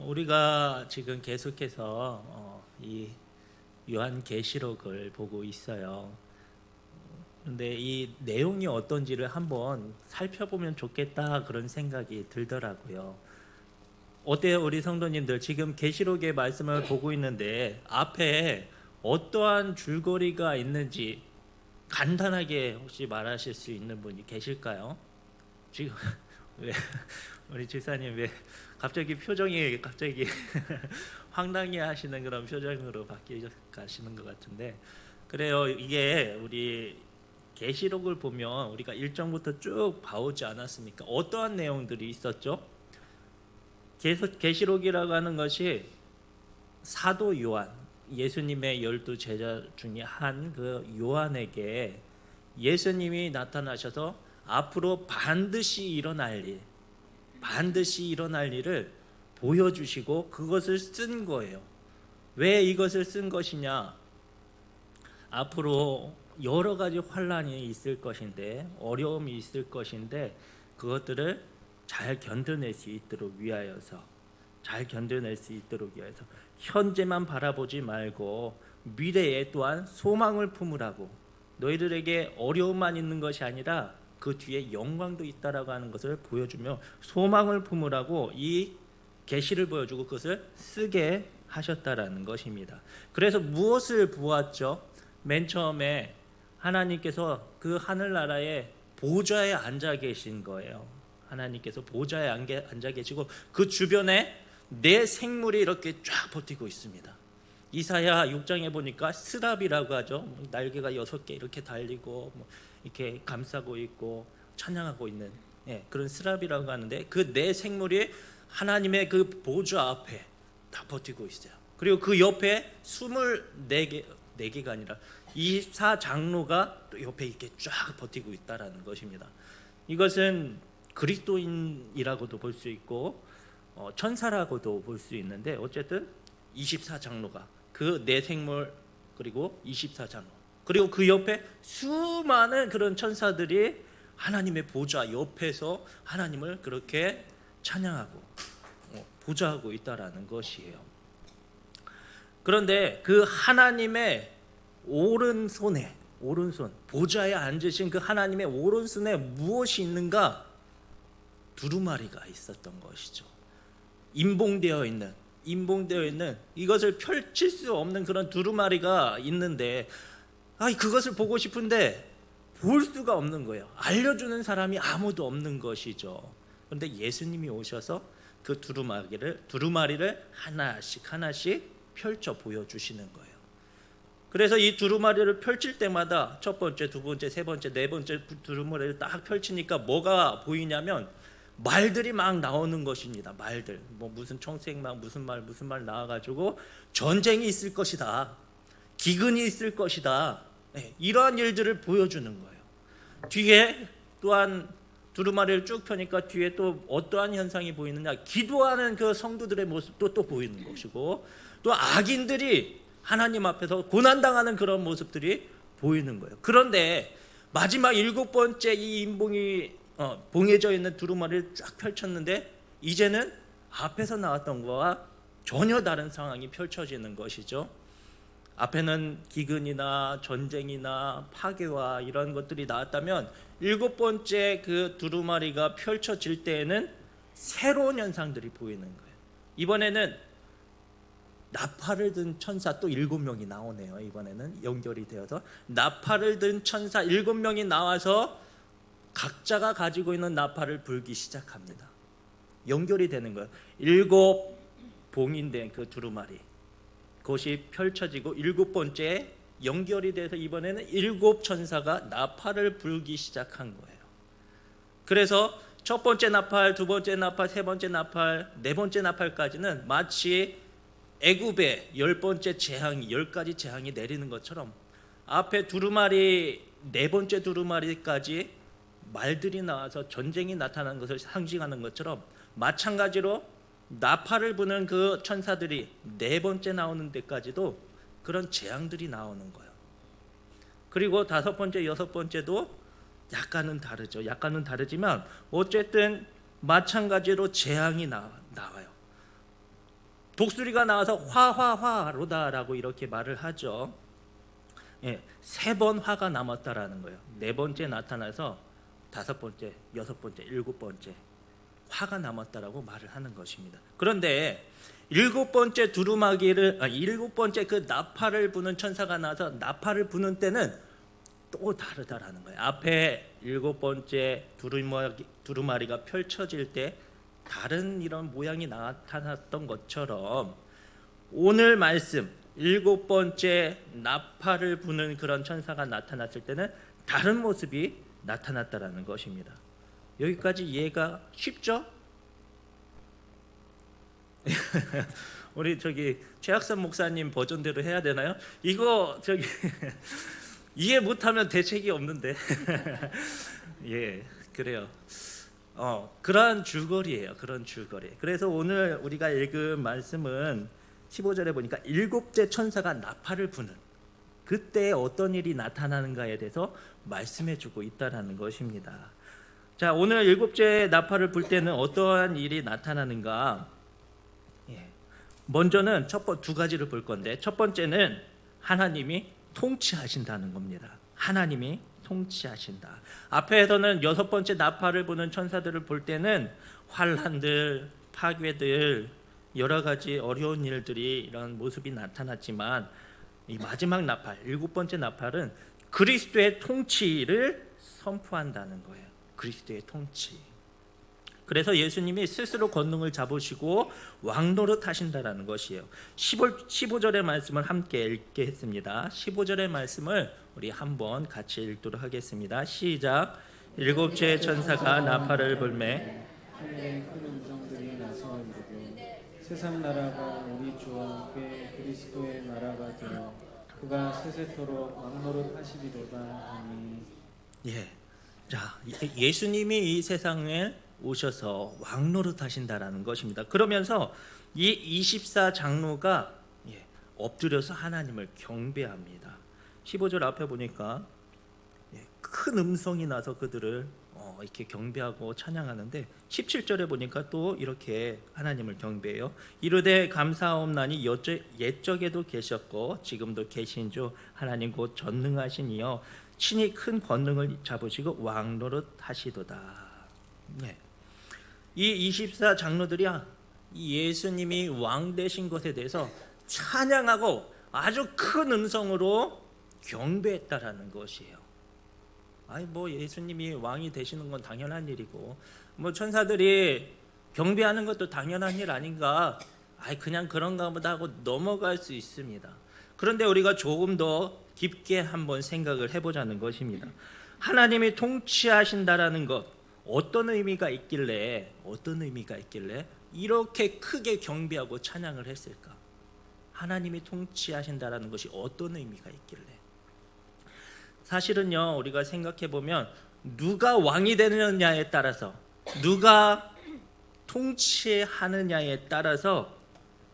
우리가 지금 계속해서 이 요한계시록을 보고 있어요. 근데 이 내용이 어떤지를 한번 살펴보면 좋겠다 그런 생각이 들더라고요. 어때요, 우리 성도님들? 지금 계시록의 말씀을 보고 있는데 앞에 어떠한 줄거리가 있는지 간단하게 혹시 말하실 수 있는 분이 계실까요? 지금 왜 우리 집사님 왜 갑자기 표정이 갑자기 황당해 하시는 그런 표정으로 바뀌시는 것 같은데, 그래요. 이게 우리 계시록을 보면 우리가 1장부터 쭉 봐오지 않았습니까? 어떠한 내용들이 있었죠? 계시록이라고 하는 것이 사도 요한, 예수님의 12 제자 중에 한 그 요한에게 예수님이 나타나셔서 앞으로 반드시 일어날 일을 보여주시고 그것을 쓴 거예요. 왜 이것을 쓴 것이냐? 앞으로 여러 가지 환란이 있을 것인데, 어려움이 있을 것인데, 그것들을 잘 견뎌낼 수 있도록 위하여서, 현재만 바라보지 말고 미래에 또한 소망을 품으라고, 너희들에게 어려움만 있는 것이 아니라 그 뒤에 영광도 있다라고 하는 것을 보여주며 소망을 품으라고 이 계시를 보여주고 그것을 쓰게 하셨다라는 것입니다. 그래서 무엇을 보았죠? 맨 처음에 하나님께서 그 하늘나라의 보좌에 앉아 계신 거예요. 하나님께서 보좌에 앉아 계시고 그 주변에 네 생물이 이렇게 쫙 버티고 있습니다. 이사야 6장에 보니까 스랍이라고 하죠. 날개가 6개 이렇게 달리고 이렇게 감싸고 있고 찬양하고 있는 그런 스랍이라고 하는데, 그 네 생물이 하나님의 그 보좌 앞에 다 버티고 있어요. 그리고 그 옆에 24개, 4개가 아니라 24장로가 또 옆에 이렇게 쫙 버티고 있다라는 것입니다. 이것은 그리스도인이라고도 볼 수 있고 천사라고도 볼 수 있는데, 어쨌든 24장로가 그 네 생물 그리고 24장로 그리고 그 옆에 수많은 그런 천사들이 하나님의 보좌 옆에서 하나님을 그렇게 찬양하고 보좌하고 있다라는 것이에요. 그런데 그 하나님의 오른손 보좌에 앉으신 그 하나님의 오른손에 무엇이 있는가? 두루마리가 있었던 것이죠. 인봉되어 있는 이것을 펼칠 수 없는 그런 두루마리가 있는데, 그것을 보고 싶은데 볼 수가 없는 거예요. 알려주는 사람이 아무도 없는 것이죠. 그런데 예수님이 오셔서 그 두루마리를 하나씩 펼쳐 보여주시는 거예요. 그래서 이 두루마리를 펼칠 때마다 첫 번째, 두 번째, 세 번째, 네 번째 두루마리를 딱 펼치니까 뭐가 보이냐면 말들이 막 나오는 것입니다. 말들, 무슨 청색막, 무슨 말 나와가지고 전쟁이 있을 것이다, 기근이 있을 것이다, 이러한 일들을 보여주는 거예요. 뒤에 또한 두루마리를 쭉 펴니까 뒤에 또 어떠한 현상이 보이느냐? 기도하는 그 성도들의 모습도 또 보이는 것이고, 또 악인들이 하나님 앞에서 고난당하는 그런 모습들이 보이는 거예요. 그런데 마지막 7번째 이 인봉이 봉해져 있는 두루마리를 쫙 펼쳤는데, 이제는 앞에서 나왔던 것과 전혀 다른 상황이 펼쳐지는 것이죠. 앞에는 기근이나 전쟁이나 파괴와 이런 것들이 나왔다면, 7번째 그 두루마리가 펼쳐질 때에는 새로운 현상들이 보이는 거예요. 이번에는 나팔을 든 천사 또 7명이 나오네요. 이번에는 연결이 되어서 나팔을 든 천사 7명이 나와서 각자가 가지고 있는 나팔을 불기 시작합니다. 연결이 되는 거예요. 7 봉인된 그 두루마리, 그것이 펼쳐지고 7번째 연결이 돼서 이번에는 7 천사가 나팔을 불기 시작한 거예요. 그래서 첫 번째 나팔, 두 번째 나팔, 세 번째 나팔, 네 번째 나팔까지는 마치 애굽의 10번째 재앙이, 10가지 재앙이 내리는 것처럼 앞에 두루마리, 네 번째 두루마리까지 말들이 나와서 전쟁이 나타나는 것을 상징하는 것처럼, 마찬가지로 나팔을 부는 그 천사들이 네 번째 나오는 데까지도 그런 재앙들이 나오는 거예요. 그리고 5번째, 6번째도 약간은 다르지만 어쨌든 마찬가지로 재앙이 나와요. 독수리가 나와서 화화화로다라고 이렇게 말을 하죠. 예, 3번 화가 남았다라는 거예요. 4번째 나타나서 5번째, 6번째, 7번째 화가 남았다라고 말을 하는 것입니다. 그런데 7번째 두루마기를 7번째 그 나팔을 부는 천사가 나와서 나팔을 부는 때는 또 다르다라는 거예요. 앞에 7번째 두루마리가 펼쳐질 때 다른 이런 모양이 나타났던 것처럼 오늘 말씀 7번째 나팔을 부는 그런 천사가 나타났을 때는 다른 모습이 나타났다라는 것입니다. 여기까지 이해가 쉽죠? 우리 최학선 목사님 버전대로 해야 되나요? 이거 이해 못하면 대책이 없는데. 예, 그래요. 그런 줄거리예요. 그런 줄거리. 그래서 오늘 우리가 읽은 말씀은 15절에 보니까 7대 천사가 나팔을 부는 그때 어떤 일이 나타나는가에 대해서 말씀해주고 있다라는 것입니다. 자, 오늘 7째 나팔을 불 때는 어떠한 일이 나타나는가? 먼저는 두 가지를 볼 건데, 첫 번째는 하나님이 통치하신다는 겁니다. 하나님이 통치하신다. 앞에서는 6번째 나팔을 부는 천사들을 볼 때는 환난들, 파괴들, 여러 가지 어려운 일들이 이런 모습이 나타났지만 이 마지막 나팔, 7번째 나팔은 그리스도의 통치를 선포한다는 거예요. 그리스도의 통치. 그래서 예수님이 스스로 권능을 잡으시고 왕노릇 하신다라는 것이에요. 15절의 말씀을 함께 읽겠습니다. 15절의 말씀을 우리 한번 같이 읽도록 하겠습니다. 시작. 7째 천사가 나팔을 불매 하늘에 큰 음성들이 나서 이르되 세상 나라가 우리 주와 함께 그리스도의 나라가 되어 그가 세세토록 왕노릇 하시리로다. 아멘. 예. 자, 예수님이 이 세상에 오셔서 왕노릇 하신다라는 것입니다. 그러면서 이 24장로가 엎드려서 하나님을 경배합니다. 15절 앞에 보니까 큰 음성이 나서 그들을 이렇게 경배하고 찬양하는데 17절에 보니까 또 이렇게 하나님을 경배해요. 이르되 감사하옵나니 옛적에도 계셨고 지금도 계신 주 하나님 곧 전능하신 이여 친히 큰 권능을 잡으시고 왕노릇 하시도다. 이 24장로들이 예수님이 왕 되신 것에 대해서 찬양하고 아주 큰 음성으로 경배했다라는 것이에요. 예수님이 왕이 되시는 건 당연한 일이고 천사들이 경배하는 것도 당연한 일 아닌가? 그냥 그런가 보다 하고 넘어갈 수 있습니다. 그런데 우리가 조금 더 깊게 한번 생각을 해보자는 것입니다. 하나님이 통치하신다라는 것 어떤 의미가 있길래 이렇게 크게 경배하고 찬양을 했을까? 하나님이 통치하신다라는 것이 어떤 의미가 있길래? 사실은요, 우리가 생각해 보면 누가 왕이 되느냐에 따라서, 누가 통치하느냐에 따라서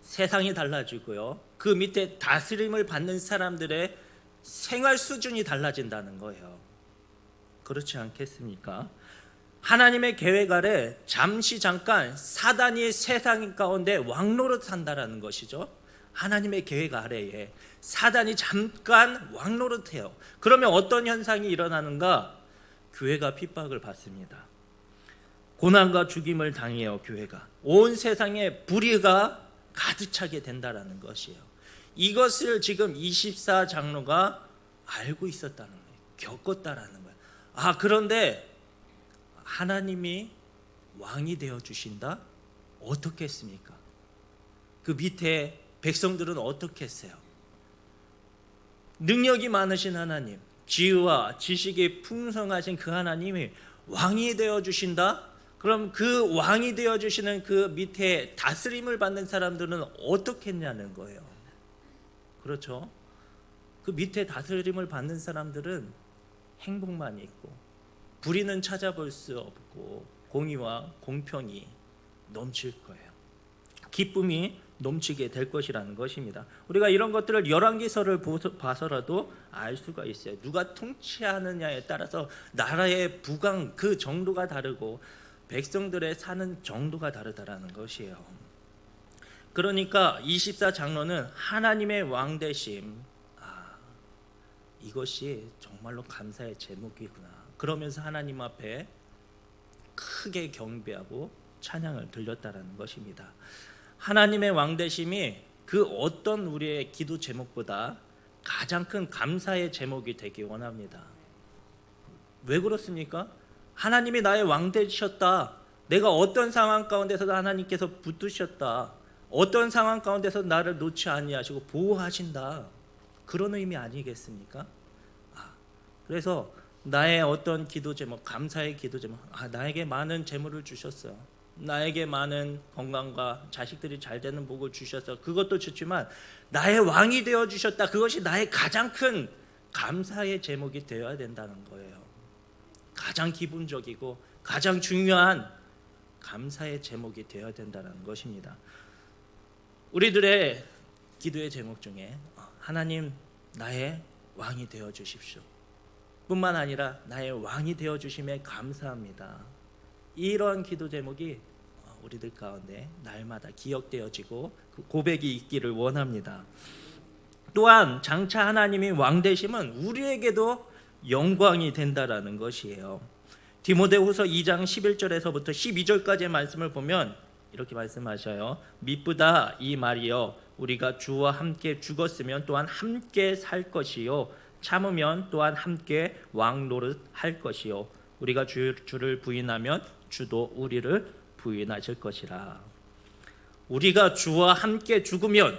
세상이 달라지고요, 그 밑에 다스림을 받는 사람들의 생활 수준이 달라진다는 거예요. 그렇지 않겠습니까? 하나님의 계획 아래 잠깐 사단이 세상 가운데 왕노릇 한다라는 것이죠. 하나님의 계획 아래에 사단이 잠깐 왕노릇해요. 그러면 어떤 현상이 일어나는가? 교회가 핍박을 받습니다. 고난과 죽임을 당해요. 교회가 온 세상에 불의가 가득 차게 된다라는 것이에요. 이것을 지금 24장로가 알고 있었다는 거예요. 겪었다라는 거예요. 그런데 하나님이 왕이 되어 주신다? 어떻게 했습니까? 그 밑에 백성들은 어떻게 했어요? 능력이 많으신 하나님, 지혜와 지식이 풍성하신 그 하나님이 왕이 되어 주신다? 그럼 그 왕이 되어 주시는 그 밑에 다스림을 받는 사람들은 어떻게 했냐는 거예요. 그렇죠? 그 밑에 다스림을 받는 사람들은 행복만 있고 불의는 찾아볼 수 없고 공의와 공평이 넘칠 거예요. 기쁨이 넘치게 될 것이라는 것입니다. 우리가 이런 것들을 열왕기서를 봐서라도 알 수가 있어요. 누가 통치하느냐에 따라서 나라의 부강 그 정도가 다르고 백성들의 사는 정도가 다르다라는 것이에요. 그러니까 24장로는 하나님의 왕되심, 이것이 정말로 감사의 제목이구나. 그러면서 하나님 앞에 크게 경배하고 찬양을 들렸다라는 것입니다. 하나님의 왕되심이 그 어떤 우리의 기도 제목보다 가장 큰 감사의 제목이 되기 원합니다. 왜 그렇습니까? 하나님이 나의 왕 되셨다. 내가 어떤 상황 가운데서도 하나님께서 붙드셨다. 어떤 상황 가운데서 나를 놓지 아니하시고 보호하신다. 그런 의미 아니겠습니까? 그래서 나의 어떤 기도 제목, 감사의 기도 제목, 나에게 많은 재물을 주셨어요. 나에게 많은 건강과 자식들이 잘 되는 복을 주셔서 그것도 좋지만 나의 왕이 되어 주셨다. 그것이 나의 가장 큰 감사의 제목이 되어야 된다는 거예요. 가장 기본적이고 가장 중요한 감사의 제목이 되어야 된다는 것입니다. 우리들의 기도의 제목 중에 하나님 나의 왕이 되어 주십시오 뿐만 아니라 나의 왕이 되어 주심에 감사합니다. 이러한 기도 제목이 우리들 가운데 날마다 기억되어지고 그 고백이 있기를 원합니다. 또한 장차 하나님이 왕 되심은 우리에게도 영광이 된다라는 것이에요. 디모데후서 2장 11절에서부터 12절까지의 말씀을 보면 이렇게 말씀하셔요. 미쁘다 이 말이여 우리가 주와 함께 죽었으면 또한 함께 살 것이요 참으면 또한 함께 왕 노릇 할 것이요 우리가 주를 부인하면 주도 우리를 부인하실 것이라. 우리가 주와 함께 죽으면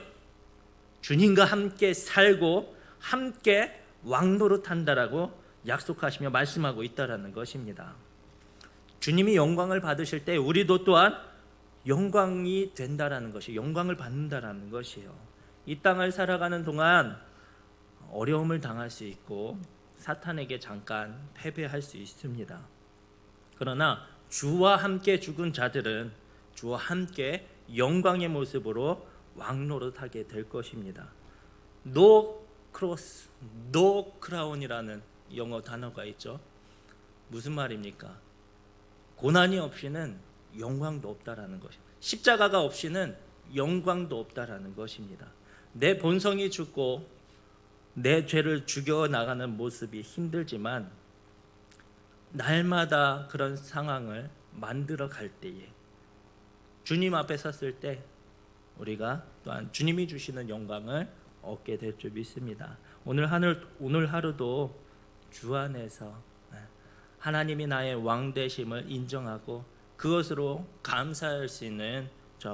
주님과 함께 살고 함께 왕 노릇 한다라고 약속하시며 말씀하고 있다라는 것입니다. 주님이 영광을 받으실 때 우리도 또한 영광이 된다라는 것이 영광을 받는다라는 것이에요. 이 땅을 살아가는 동안 어려움을 당할 수 있고 사탄에게 잠깐 패배할 수 있습니다. 그러나 주와 함께 죽은 자들은 주와 함께 영광의 모습으로 왕노릇하게 될 것입니다. No cross, no crown이라는 영어 단어가 있죠. 무슨 말입니까? 고난이 없이는 영광도 없다라는 것입니다. 십자가가 없이는 영광도 없다라는 것입니다. 내 본성이 죽고 내 죄를 죽여나가는 모습이 힘들지만 날마다 그런 상황을 만들어 갈 때에 주님 앞에 섰을 때 우리가 또한 주님이 주시는 영광을 얻게 될 줄 믿습니다. 오늘 하루도 주 안에서 하나님이 나의 왕 되심을 인정하고 그것으로 감사할 수 있는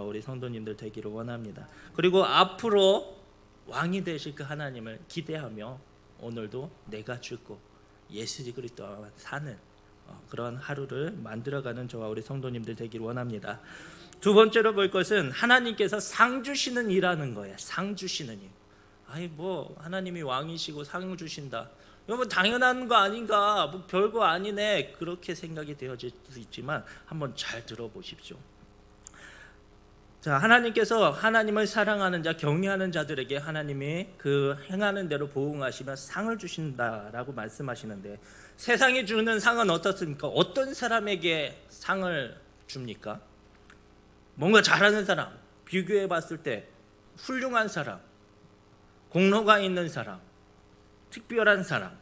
우리 성도님들 되기를 원합니다. 그리고 앞으로 왕이 되실 그 하나님을 기대하며 오늘도 내가 죽고 예수 그리스도와 사는 그런 하루를 만들어가는 저와 우리 성도님들 되기를 원합니다. 두 번째로 볼 것은 하나님께서 상 주시는 일하는 거예요. 상 주시는 일. 하나님이 왕이시고 상 주신다. 이거 당연한 거 아닌가? 별거 아니네. 그렇게 생각이 되어질 수 있지만 한번 잘 들어보십시오. 자, 하나님께서 하나님을 사랑하는 자, 경외하는 자들에게 하나님이 그 행하는 대로 보응하시며 상을 주신다라고 말씀하시는데 세상이 주는 상은 어떻습니까? 어떤 사람에게 상을 줍니까? 뭔가 잘하는 사람, 비교해 봤을 때 훌륭한 사람, 공로가 있는 사람, 특별한 사람,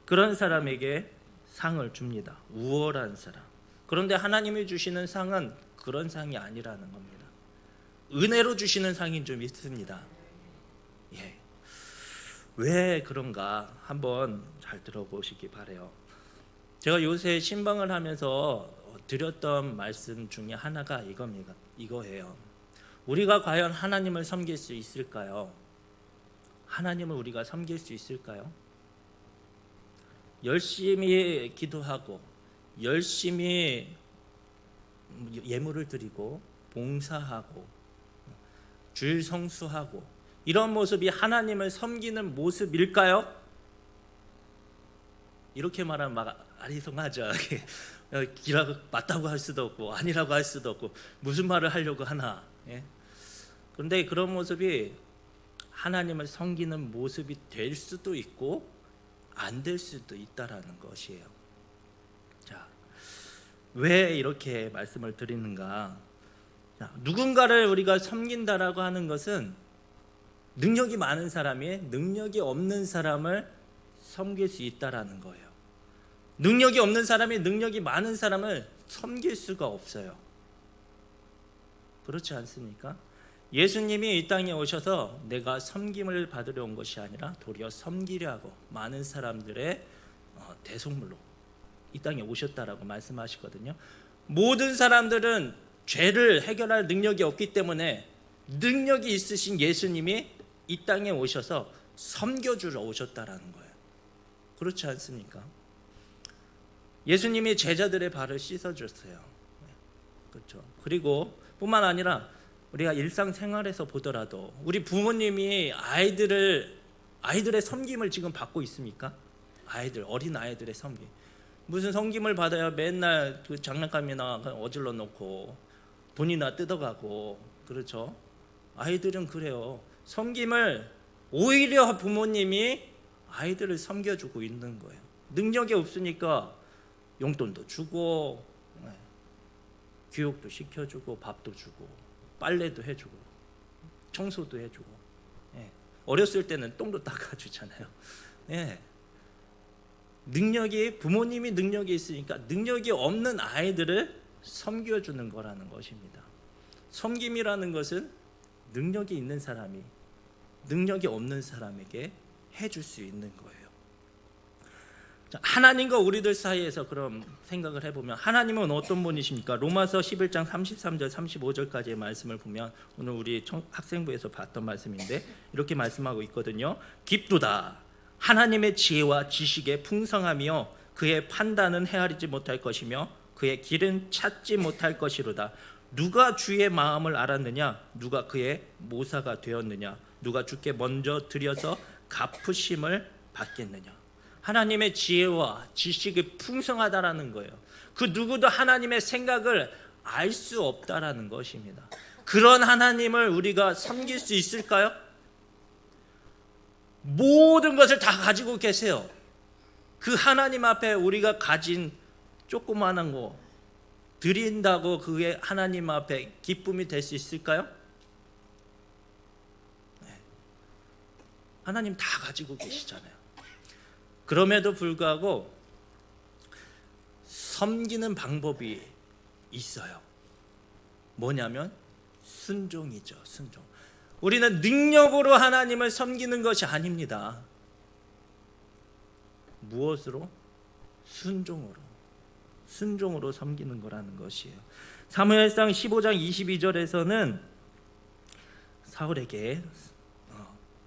그런 사람에게 상을 줍니다. 우월한 사람. 그런데 하나님이 주시는 상은 그런 상이 아니라는 겁니다. 은혜로 주시는 상이 좀 있습니다. 왜 그런가 한번 잘 들어보시기 바래요. 제가 요새 신방을 하면서 드렸던 말씀 중에 하나가 이거예요. 우리가 과연 하나님을 섬길 수 있을까요? 하나님을 우리가 섬길 수 있을까요? 열심히 기도하고 열심히 예물을 드리고 봉사하고 주일 성수하고 이런 모습이 하나님을 섬기는 모습일까요? 이렇게 말하면 아리송하죠. 맞다고 할 수도 없고 아니라고 할 수도 없고 무슨 말을 하려고 하나. 그런데 그런 모습이 하나님을 섬기는 모습이 될 수도 있고 안 될 수도 있다라는 것이에요. 자, 왜 이렇게 말씀을 드리는가? 자, 누군가를 우리가 섬긴다라고 하는 것은 능력이 많은 사람이 능력이 없는 사람을 섬길 수 있다라는 거예요. 능력이 없는 사람이 능력이 많은 사람을 섬길 수가 없어요. 그렇지 않습니까? 예수님이 이 땅에 오셔서 내가 섬김을 받으러 온 것이 아니라 도리어 섬기려 하고 많은 사람들의 대속물로 이 땅에 오셨다라고 말씀하시거든요. 모든 사람들은 죄를 해결할 능력이 없기 때문에 능력이 있으신 예수님이 이 땅에 오셔서 섬겨주러 오셨다라는 거예요. 그렇지 않습니까? 예수님이 제자들의 발을 씻어줬어요. 그렇죠. 그리고 뿐만 아니라 우리가 일상생활에서 보더라도 우리 부모님이 아이들의 섬김을 지금 받고 있습니까? 어린 아이들의 섬김. 무슨 섬김을 받아야 맨날 그 장난감이나 어질러 놓고 돈이나 뜯어가고, 그렇죠? 아이들은 그래요. 섬김을 오히려 부모님이 아이들을 섬겨주고 있는 거예요. 능력이 없으니까 용돈도 주고, 교육도 시켜주고, 밥도 주고, 빨래도 해주고, 청소도 해주고, 어렸을 때는 똥도 닦아주잖아요. 부모님이 능력이 있으니까 능력이 없는 아이들을 섬겨주는 거라는 것입니다. 섬김이라는 것은 능력이 있는 사람이 능력이 없는 사람에게 해줄 수 있는 거예요. 자, 하나님과 우리들 사이에서 그럼 생각을 해보면 하나님은 어떤 분이십니까? 로마서 11장 33절 35절까지의 말씀을 보면 오늘 우리 학생부에서 봤던 말씀인데 이렇게 말씀하고 있거든요. 깊도다 하나님의 지혜와 지식의 풍성하며 그의 판단은 헤아리지 못할 것이며 그의 길은 찾지 못할 것이로다. 누가 주의 마음을 알았느냐? 누가 그의 모사가 되었느냐? 누가 주께 먼저 드려서 갚으심을 받겠느냐? 하나님의 지혜와 지식이 풍성하다라는 거예요. 그 누구도 하나님의 생각을 알 수 없다라는 것입니다. 그런 하나님을 우리가 섬길 수 있을까요? 모든 것을 다 가지고 계세요. 그 하나님 앞에 우리가 가진 조그마한 거 드린다고 그게 하나님 앞에 기쁨이 될 수 있을까요? 하나님 다 가지고 계시잖아요. 그럼에도 불구하고 섬기는 방법이 있어요. 뭐냐면 순종이죠. 순종. 우리는 능력으로 하나님을 섬기는 것이 아닙니다. 무엇으로? 순종으로 섬기는 거라는 것이에요. 사무엘상 15장 22절에서는 사울에게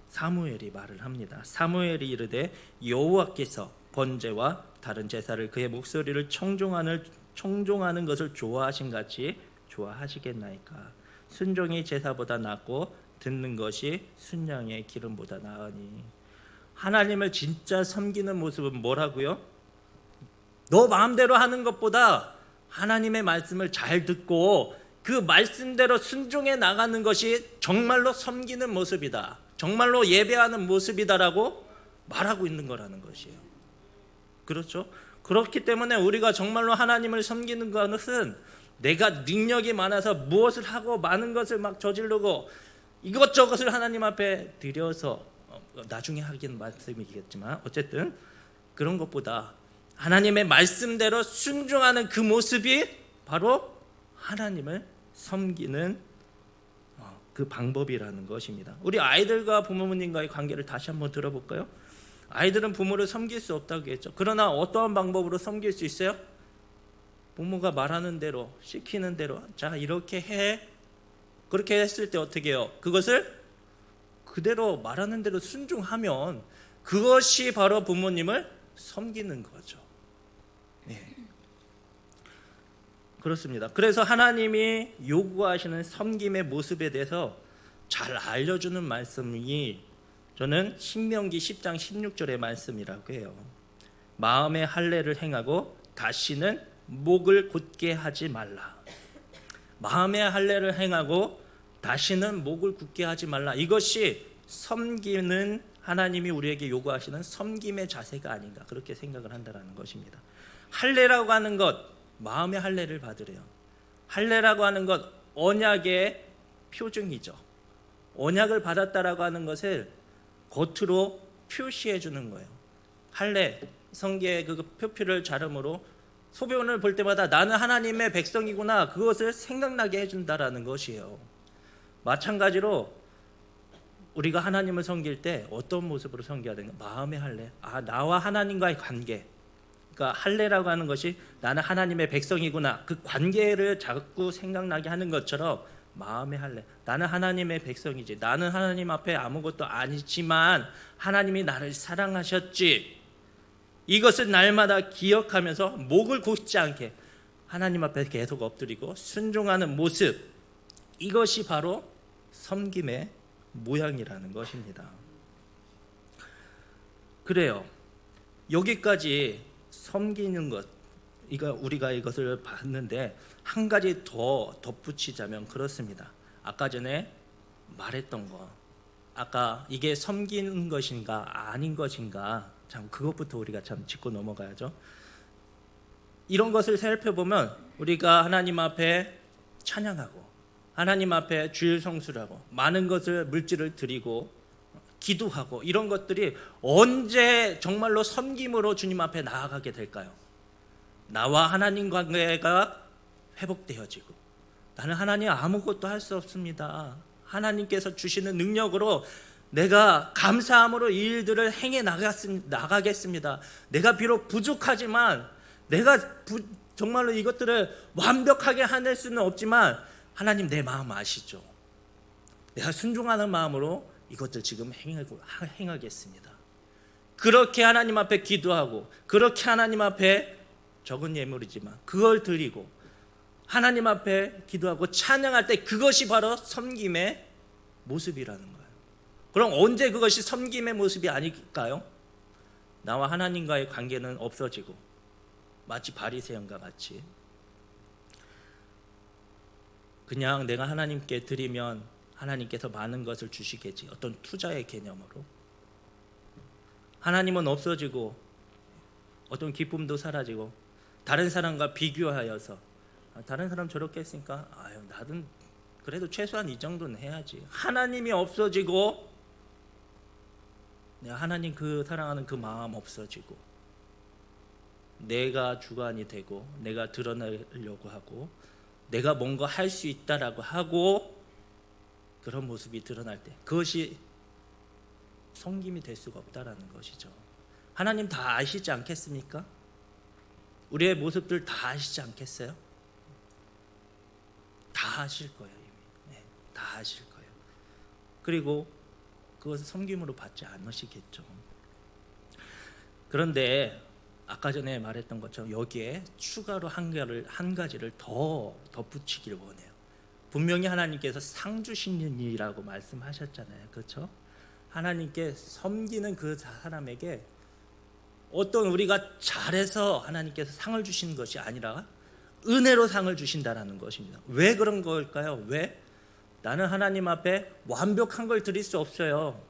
사무엘이 말을 합니다. 사무엘이 이르되 여호와께서 번제와 다른 제사를 그의 목소리를 청종하는 것을 좋아하신 같이 좋아하시겠나이까. 순종이 제사보다 낫고 듣는 것이 순양의 기름보다 나으니. 하나님을 진짜 섬기는 모습은 뭐라고요? 너 마음대로 하는 것보다 하나님의 말씀을 잘 듣고 그 말씀대로 순종해 나가는 것이 정말로 섬기는 모습이다. 정말로 예배하는 모습이다라고 말하고 있는 거라는 것이에요. 그렇죠? 그렇기 때문에 우리가 정말로 하나님을 섬기는 것은 내가 능력이 많아서 무엇을 하고 많은 것을 막 저지르고 이것저것을 하나님 앞에 드려서 나중에 하긴 말씀이겠지만 어쨌든 그런 것보다 하나님의 말씀대로 순종하는 그 모습이 바로 하나님을 섬기는 그 방법이라는 것입니다. 우리 아이들과 부모님과의 관계를 다시 한번 들어볼까요? 아이들은 부모를 섬길 수 없다고 했죠. 그러나 어떠한 방법으로 섬길 수 있어요? 부모가 말하는 대로 시키는 대로 자 이렇게 해. 그렇게 했을 때 어떻게 해요? 그것을 그대로 말하는 대로 순종하면 그것이 바로 부모님을 섬기는 거죠. 그렇습니다. 그래서 하나님이 요구하시는 섬김의 모습에 대해서 잘 알려주는 말씀이 저는 신명기 10장 16절의 말씀이라고 해요. 마음의 할례를 행하고 다시는 목을 곧게 하지 말라. 마음의 할례를 행하고 다시는 목을 굳게 하지 말라. 이것이 섬기는 하나님이 우리에게 요구하시는 섬김의 자세가 아닌가 그렇게 생각을 한다는 것입니다. 할례라고 하는 것 마음의 할례를 받으래요. 할례라고 하는 것 언약의 표징이죠. 언약을 받았다라고 하는 것을 겉으로 표시해 주는 거예요. 할례 성계의 그 표피를 자름으로 소변을 볼 때마다 나는 하나님의 백성이구나, 그것을 생각나게 해준다라는 것이에요. 마찬가지로 우리가 하나님을 섬길 때 어떤 모습으로 섬겨야 되는가? 마음의 할례. 나와 하나님과의 관계. 그러니까 할례라고 하는 것이 나는 하나님의 백성이구나, 그 관계를 자꾸 생각나게 하는 것처럼 마음의 할례. 나는 하나님의 백성이지. 나는 하나님 앞에 아무것도 아니지만 하나님이 나를 사랑하셨지. 이것을 날마다 기억하면서 목을 굳지 않게 하나님 앞에 계속 엎드리고 순종하는 모습, 이것이 바로 섬김의 모양이라는 것입니다. 그래요. 여기까지 섬기는 것, 우리가 이것을 봤는데 한 가지 더 덧붙이자면 그렇습니다. 아까 전에 말했던 거, 아까 이게 섬기는 것인가 아닌 것인가, 참 그것부터 우리가 참 짚고 넘어가야죠. 이런 것을 살펴보면 우리가 하나님 앞에 찬양하고 하나님 앞에 주일 성수하고 많은 것을 물질을 드리고 기도하고 이런 것들이 언제 정말로 섬김으로 주님 앞에 나아가게 될까요? 나와 하나님 관계가 회복되어지고 나는 하나님 아무것도 할 수 없습니다, 하나님께서 주시는 능력으로 내가 감사함으로 이 일들을 행해 나가겠습니다. 내가 비록 부족하지만 내가 정말로 이것들을 완벽하게 해낼 수는 없지만 하나님 내 마음 아시죠? 내가 순종하는 마음으로 이것들 지금 행하겠습니다. 그렇게 하나님 앞에 기도하고 그렇게 하나님 앞에 적은 예물이지만 그걸 드리고 하나님 앞에 기도하고 찬양할 때 그것이 바로 섬김의 모습이라는 거예요. 그럼 언제 그것이 섬김의 모습이 아닐까요? 나와 하나님과의 관계는 없어지고 마치 바리새인과 같이 그냥 내가 하나님께 드리면 하나님께서 많은 것을 주시겠지, 어떤 투자의 개념으로 하나님은 없어지고 어떤 기쁨도 사라지고 다른 사람과 비교하여서 다른 사람 저렇게 했으니까 나는 그래도 최소한 이 정도는 해야지. 하나님이 없어지고 내가 하나님 그 사랑하는 그 마음 없어지고 내가 주관이 되고 내가 드러내려고 하고 내가 뭔가 할 수 있다라고 하고 그런 모습이 드러날 때 그것이 섬김이 될 수가 없다라는 것이죠. 하나님 다 아시지 않겠습니까? 우리의 모습들 다 아시지 않겠어요? 다 아실 거예요. 이미. 네, 다 아실 거예요. 그리고 그것을 섬김으로 받지 않으시겠죠. 그런데 아까 전에 말했던 것처럼 여기에 추가로 한 가지를 더 덧붙이기를 원해요. 분명히 하나님께서 상 주시는 일이라고 말씀하셨잖아요. 그렇죠? 하나님께 섬기는 그 사람에게 어떤 우리가 잘해서 하나님께서 상을 주시는 것이 아니라 은혜로 상을 주신다라는 것입니다. 왜 그런 걸까요? 왜? 나는 하나님 앞에 완벽한 걸 드릴 수 없어요.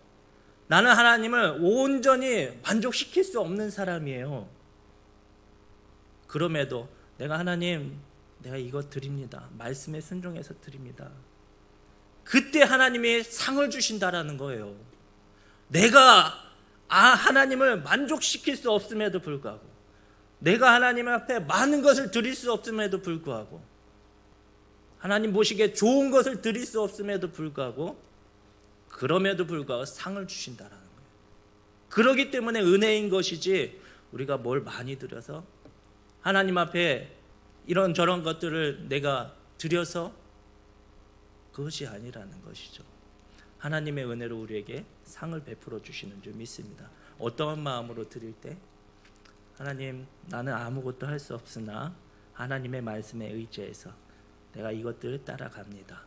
나는 하나님을 온전히 만족시킬 수 없는 사람이에요. 그럼에도 하나님 내가 이거 드립니다. 말씀에 순종해서 드립니다. 그때 하나님이 상을 주신다라는 거예요. 내가 하나님을 만족시킬 수 없음에도 불구하고 내가 하나님 앞에 많은 것을 드릴 수 없음에도 불구하고 하나님 보시기에 좋은 것을 드릴 수 없음에도 불구하고 그럼에도 불구하고 상을 주신다라는 거예요. 그러기 때문에 은혜인 것이지 우리가 뭘 많이 드려서 하나님 앞에 이런저런 것들을 내가 드려서 그것이 아니라는 것이죠. 하나님의 은혜로 우리에게 상을 베풀어 주시는 줄 믿습니다. 어떠한 마음으로 드릴 때 하나님 나는 아무것도 할 수 없으나 하나님의 말씀에 의지해서 내가 이것들을 따라갑니다.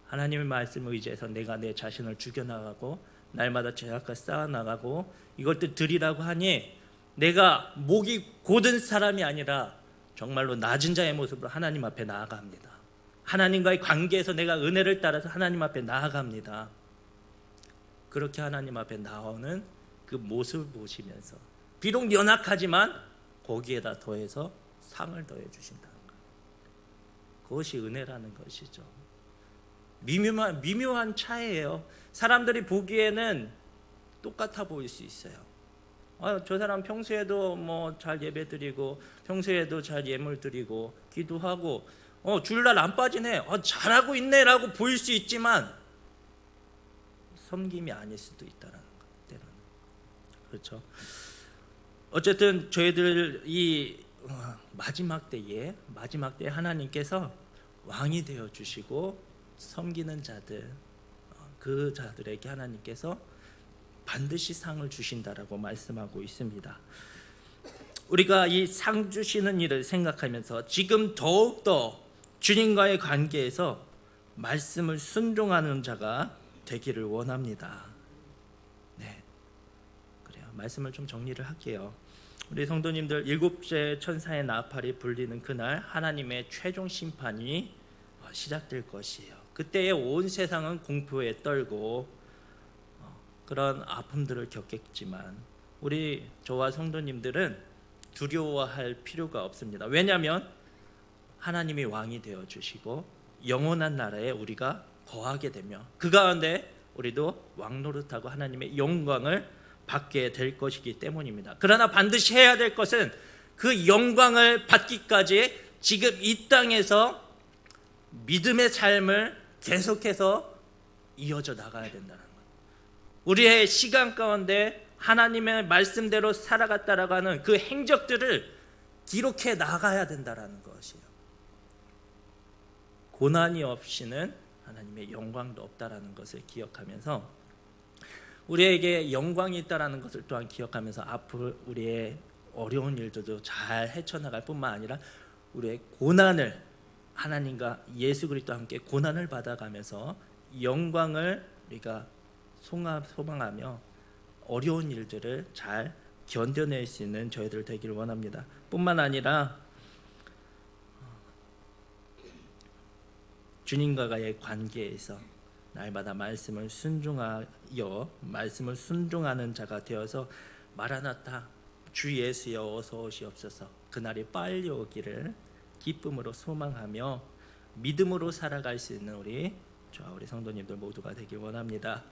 하나님의 말씀에 의지해서 내가 내 자신을 죽여나가고 날마다 죄악과 쌓아나가고 이것들 드리라고 하니 내가 목이 곧은 사람이 아니라 정말로 낮은 자의 모습으로 하나님 앞에 나아갑니다. 하나님과의 관계에서 내가 은혜를 따라서 하나님 앞에 나아갑니다. 그렇게 하나님 앞에 나오는 그 모습을 보시면서 비록 연약하지만 거기에다 더해서 상을 더해 주신다는 것, 그것이 은혜라는 것이죠. 미묘한 차이예요. 사람들이 보기에는 똑같아 보일 수 있어요. 저 사람 평소에도 뭐 잘 예배드리고 평소에도 잘 예물 드리고 기도하고 주일날 안 빠지네, 잘하고 있네라고 보일 수 있지만 섬김이 아닐 수도 있다는 것 때로는. 그렇죠. 어쨌든 저희들 이 마지막 때에 하나님께서 왕이 되어 주시고 섬기는 자들, 그 자들에게 하나님께서 반드시 상을 주신다라고 말씀하고 있습니다. 우리가 이 상 주시는 일을 생각하면서 지금 더욱더 주님과의 관계에서 말씀을 순종하는 자가 되기를 원합니다. 네, 그래요. 말씀을 좀 정리를 할게요. 우리 성도님들, 일곱째 천사의 나팔이 불리는 그날 하나님의 최종 심판이 시작될 것이에요. 그때에 온 세상은 공포에 떨고 그런 아픔들을 겪겠지만 우리 저와 성도님들은 두려워할 필요가 없습니다. 왜냐하면 하나님이 왕이 되어 주시고 영원한 나라에 우리가 거하게 되며 그 가운데 우리도 왕 노릇하고 하나님의 영광을 받게 될 것이기 때문입니다. 그러나 반드시 해야 될 것은 그 영광을 받기까지 지금 이 땅에서 믿음의 삶을 계속해서 이어져 나가야 된다는 것. 우리의 시간 가운데 하나님의 말씀대로 살아갔다라고 하는 그 행적들을 기록해 나가야 된다는 것이에요. 고난이 없이는 하나님의 영광도 없다라는 것을 기억하면서 우리에게 영광이 있다라는 것을 또한 기억하면서 앞으로 우리의 어려운 일들도 잘 헤쳐나갈 뿐만 아니라 우리의 고난을 하나님과 예수 그리스도와 함께 고난을 받아가면서 영광을 우리가 소망하며 어려운 일들을 잘 견뎌낼 수 있는 저희들 되기를 원합니다. 뿐만 아니라 주님과의 관계에서 날마다 말씀을 순종하는 자가 되어서 마라나타 주 예수여 어서 오시옵소서 그날이 빨리 오기를 기쁨으로 소망하며 믿음으로 살아갈 수 있는 우리 성도님들 모두가 되길 원합니다.